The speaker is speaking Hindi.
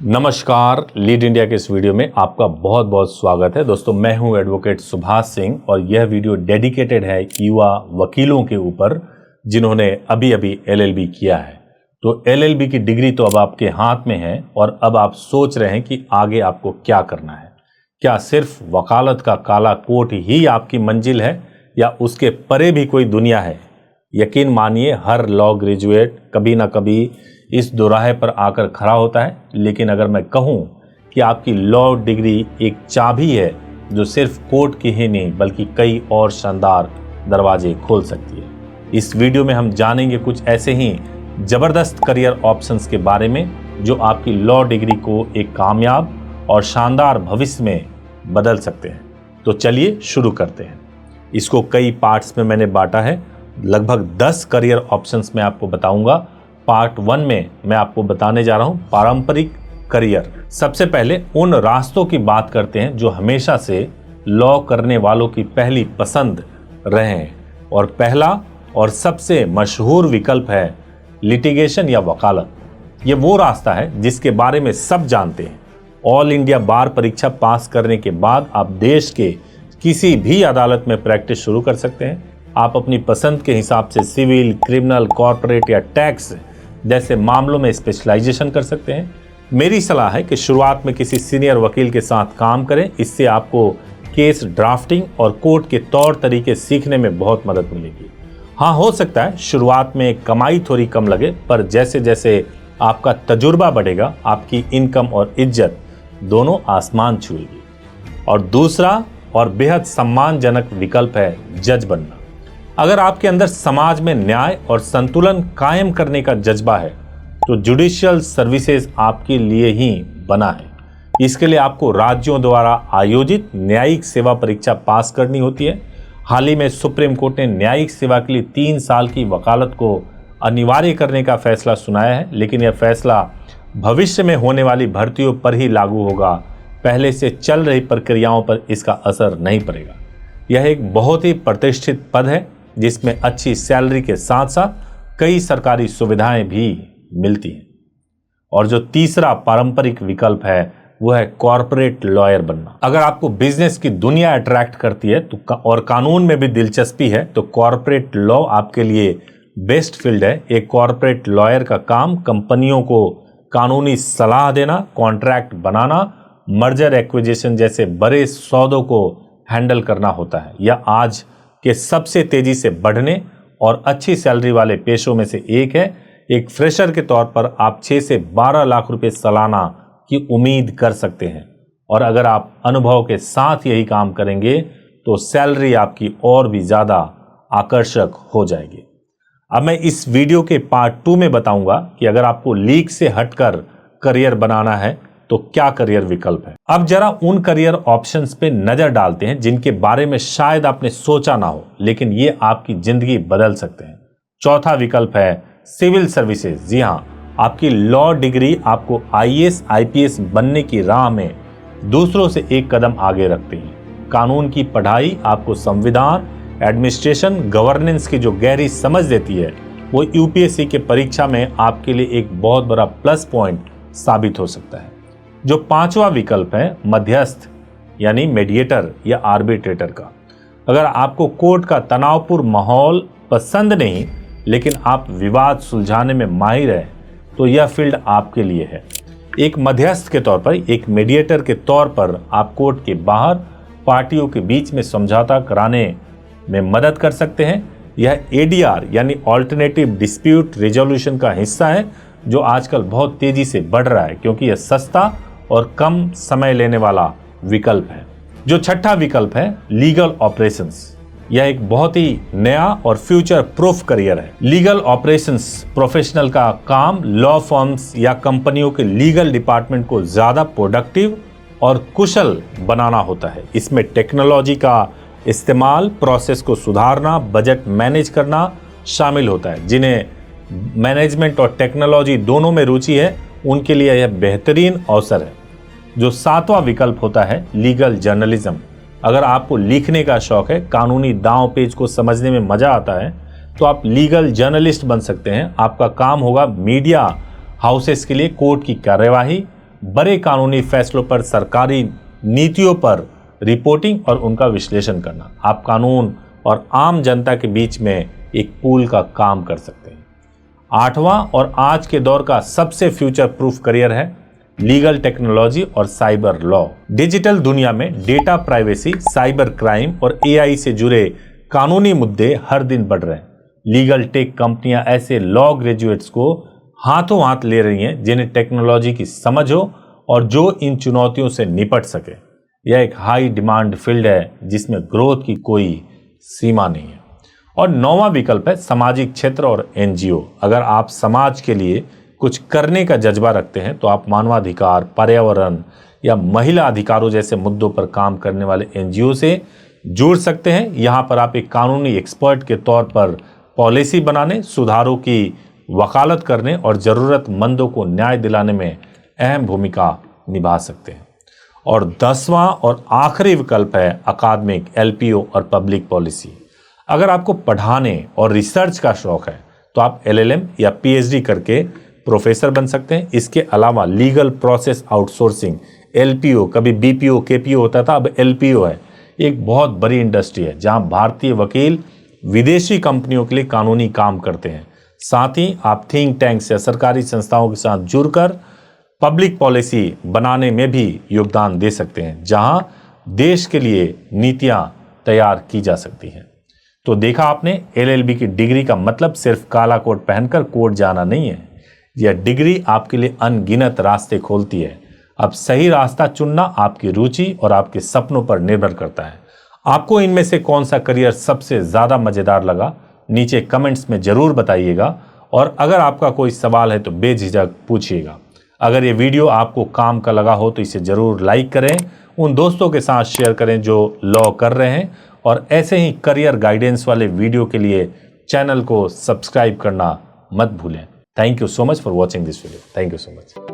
नमस्कार, लीड इंडिया के इस वीडियो में आपका बहुत बहुत स्वागत है। दोस्तों, मैं हूं एडवोकेट सुभाष सिंह और यह वीडियो डेडिकेटेड है युवा वकीलों के ऊपर जिन्होंने अभी अभी एलएलबी किया है। तो एलएलबी की डिग्री तो अब आपके हाथ में है और अब आप सोच रहे हैं कि आगे आपको क्या करना है। क्या सिर्फ वकालत का काला कोट ही आपकी मंजिल है या उसके परे भी कोई दुनिया है? यकीन मानिए, हर लॉ ग्रेजुएट कभी ना कभी इस दोराहे पर आकर खड़ा होता है। लेकिन अगर मैं कहूं कि आपकी लॉ डिग्री एक चाबी है जो सिर्फ कोर्ट की ही नहीं बल्कि कई और शानदार दरवाजे खोल सकती है। इस वीडियो में हम जानेंगे कुछ ऐसे ही जबरदस्त करियर ऑप्शंस के बारे में जो आपकी लॉ डिग्री को एक कामयाब और शानदार भविष्य में बदल सकते हैं। तो चलिए शुरू करते हैं। इसको कई पार्ट्स में मैंने बांटा है। लगभग 10 करियर ऑप्शंस मैं आपको बताऊंगा। पार्ट 1 में मैं आपको बताने जा रहा हूं पारंपरिक करियर। सबसे पहले उन रास्तों की बात करते हैं जो हमेशा से लॉ करने वालों की पहली पसंद रहे हैं। और पहला और सबसे मशहूर विकल्प है लिटिगेशन या वकालत। ये वो रास्ता है जिसके बारे में सब जानते हैं। ऑल इंडिया बार परीक्षा पास करने के बाद आप देश के किसी भी अदालत में प्रैक्टिस शुरू कर सकते हैं। आप अपनी पसंद के हिसाब से सिविल, क्रिमिनल, कॉर्पोरेट या टैक्स जैसे मामलों में स्पेशलाइजेशन कर सकते हैं। मेरी सलाह है कि शुरुआत में किसी सीनियर वकील के साथ काम करें। इससे आपको केस ड्राफ्टिंग और कोर्ट के तौर तरीके सीखने में बहुत मदद मिलेगी। हाँ, हो सकता है शुरुआत में कमाई थोड़ी कम लगे, पर जैसे जैसे आपका तजुर्बा बढ़ेगा आपकी इनकम और इज्जत दोनों आसमान छुएगी। और दूसरा और बेहद सम्मानजनक विकल्प है जज बनना। अगर आपके अंदर समाज में न्याय और संतुलन कायम करने का जज्बा है तो जुडिशियल सर्विसेज आपके लिए ही बना है। इसके लिए आपको राज्यों द्वारा आयोजित न्यायिक सेवा परीक्षा पास करनी होती है। हाल ही में सुप्रीम कोर्ट ने न्यायिक सेवा के लिए 3 साल की वकालत को अनिवार्य करने का फैसला सुनाया है, लेकिन यह फैसला भविष्य में होने वाली भर्तियों पर ही लागू होगा। पहले से चल रही प्रक्रियाओं पर इसका असर नहीं पड़ेगा। यह एक बहुत ही प्रतिष्ठित पद है जिसमें अच्छी सैलरी के साथ साथ कई सरकारी सुविधाएं भी मिलती हैं। और जो तीसरा पारंपरिक विकल्प है वो है कॉर्पोरेट लॉयर बनना। अगर आपको बिजनेस की दुनिया अट्रैक्ट करती है तो और कानून में भी दिलचस्पी है तो कॉर्पोरेट लॉ आपके लिए बेस्ट फील्ड है। एक कॉर्पोरेट लॉयर का काम कंपनियों को कानूनी सलाह देना, कॉन्ट्रैक्ट बनाना, मर्जर एक्विजिशन जैसे बड़े सौदों को हैंडल करना होता है। यह आज के सबसे तेजी से बढ़ने और अच्छी सैलरी वाले पेशों में से एक है। एक फ्रेशर के तौर पर आप 6 से 12 लाख रुपए सालाना की उम्मीद कर सकते हैं। और अगर आप अनुभव के साथ यही काम करेंगे तो सैलरी आपकी और भी ज़्यादा आकर्षक हो जाएगी। अब मैं इस वीडियो के पार्ट 2 में बताऊंगा कि अगर आपको लीग से हटकर करियर बनाना है तो क्या करियर विकल्प है। अब जरा उन करियर ऑप्शंस पे नजर डालते हैं जिनके बारे में शायद आपने सोचा ना हो, लेकिन ये आपकी जिंदगी बदल सकते हैं। चौथा विकल्प है सिविल सर्विसेज। जी हाँ, आपकी लॉ डिग्री आपको आईएएस, आईपीएस बनने की राह में दूसरों से एक कदम आगे रखती है। कानून की पढ़ाई आपको संविधान, एडमिनिस्ट्रेशन, गवर्नेंस की जो गहरी समझ देती है वो यूपीएससी के परीक्षा में आपके लिए एक बहुत बड़ा प्लस पॉइंट साबित हो सकता है। जो पांचवा विकल्प है मध्यस्थ यानी मेडिएटर या आर्बिट्रेटर का। अगर आपको कोर्ट का तनावपूर्ण माहौल पसंद नहीं लेकिन आप विवाद सुलझाने में माहिर हैं तो यह फील्ड आपके लिए है। एक मध्यस्थ के तौर पर, एक मेडिएटर के तौर पर आप कोर्ट के बाहर पार्टियों के बीच में समझौता कराने में मदद कर सकते हैं। यह एडीआर यानी ऑल्टरनेटिव डिस्प्यूट रिजोल्यूशन का हिस्सा है जो आजकल बहुत तेजी से बढ़ रहा है क्योंकि यह सस्ता और कम समय लेने वाला विकल्प है। जो छठा विकल्प है लीगल ऑपरेशंस। यह एक बहुत ही नया और फ्यूचर प्रूफ करियर है। लीगल ऑपरेशंस प्रोफेशनल का काम लॉ फर्म्स या कंपनियों के लीगल डिपार्टमेंट को ज्यादा प्रोडक्टिव और कुशल बनाना होता है। इसमें टेक्नोलॉजी का इस्तेमाल, प्रोसेस को सुधारना, बजट मैनेज करना शामिल होता है। जिन्हें मैनेजमेंट और टेक्नोलॉजी दोनों में रुचि है उनके लिए यह बेहतरीन अवसर है। जो सातवां विकल्प होता है लीगल जर्नलिज्म। अगर आपको लिखने का शौक है, कानूनी दांव पेच को समझने में मजा आता है तो आप लीगल जर्नलिस्ट बन सकते हैं। आपका काम होगा मीडिया हाउसेस के लिए कोर्ट की कार्यवाही, बड़े कानूनी फैसलों पर सरकारी नीतियों पर रिपोर्टिंग और उनका विश्लेषण करना। आप कानून और आम जनता के बीच में एक पुल का काम कर सकते हैं। 8वां और आज के दौर का सबसे फ्यूचर प्रूफ करियर है लीगल टेक्नोलॉजी और साइबर लॉ। डिजिटल दुनिया में डेटा प्राइवेसी, साइबर क्राइम और एआई से जुड़े कानूनी मुद्दे हर दिन बढ़ रहे हैं। लीगल टेक कंपनियां ऐसे लॉ ग्रेजुएट्स को हाथों हाथ ले रही हैं जिन्हें टेक्नोलॉजी की समझ हो और जो इन चुनौतियों से निपट सके। यह एक हाई डिमांड फील्ड है जिसमें ग्रोथ की कोई सीमा नहीं है। और 9वां विकल्प है सामाजिक क्षेत्र और एनजीओ। अगर आप समाज के लिए कुछ करने का जज्बा रखते हैं तो आप मानवाधिकार, पर्यावरण या महिला अधिकारों जैसे मुद्दों पर काम करने वाले एनजीओ से जुड़ सकते हैं। यहाँ पर आप एक कानूनी एक्सपर्ट के तौर पर पॉलिसी बनाने, सुधारों की वकालत करने और ज़रूरतमंदों को न्याय दिलाने में अहम भूमिका निभा सकते हैं। और 10वां और आखिरी विकल्प है अकादमिक, एलपीओ और पब्लिक पॉलिसी। अगर आपको पढ़ाने और रिसर्च का शौक है तो आप एलएलएम या पीएचडी करके प्रोफेसर बन सकते हैं। इसके अलावा लीगल प्रोसेस आउटसोर्सिंग, एलपीओ, कभी बीपीओ केपीओ होता था, अब एलपीओ है। एक बहुत बड़ी इंडस्ट्री है जहां भारतीय वकील विदेशी कंपनियों के लिए कानूनी काम करते हैं। साथ ही आप थिंक टैंक्स या सरकारी संस्थाओं के साथ जुड़कर पब्लिक पॉलिसी बनाने में भी योगदान दे सकते हैं, जहां देश के लिए नीतियां तैयार की जा सकती हैं। तो देखा आपने, एलएलबी की डिग्री का मतलब सिर्फ काला कोट पहनकर कोर्ट जाना नहीं है। यह डिग्री आपके लिए अनगिनत रास्ते खोलती है। अब सही रास्ता चुनना आपकी रुचि और आपके सपनों पर निर्भर करता है। आपको इनमें से कौन सा करियर सबसे ज़्यादा मज़ेदार लगा, नीचे कमेंट्स में ज़रूर बताइएगा। और अगर आपका कोई सवाल है तो बेझिझक पूछिएगा। अगर ये वीडियो आपको काम का लगा हो तो इसे ज़रूर लाइक करें, उन दोस्तों के साथ शेयर करें जो लॉ कर रहे हैं, और ऐसे ही करियर गाइडेंस वाले वीडियो के लिए चैनल को सब्सक्राइब करना मत भूलें। Thank you so much for watching this video. Thank you so much.